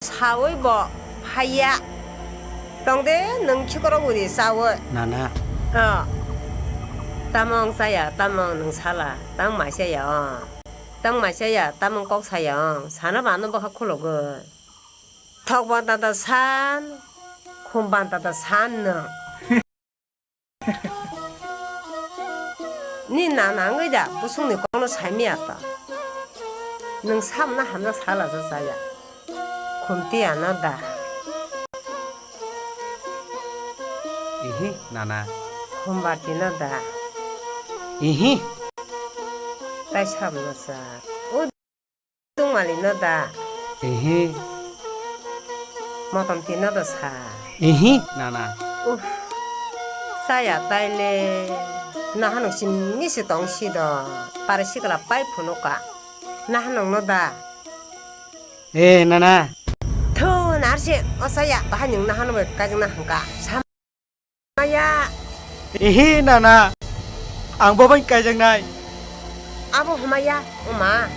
사월보 하야 동대 능치고로 우리 사월 나나 따멍 사야 따멍 능사라 땅 마셔야 땅 마셔야 따멍 꼭 사야 산업 안 넘어 하콜로그 턱반다다 산 콩반다다 산능 니 나난 거다 무슨 니光로 삶이었다 능 삶나 함나 살아서 사야 곰띠 안 한다 이히 나나 곰바띠 나다 이히 따이 참나사 우동말이 나다 이히 모tam띠 나다 사 이히 나나 사야 따일래 나 하는 심미시 동시도 빠르시거라 파이프 놓까 나 하는 너다 에 나나 더 날씨 어서야 한영 나 하는 거까지 나 한가 참아야 이히 나나 앙보번 까장나이 아부 엄마야 엄마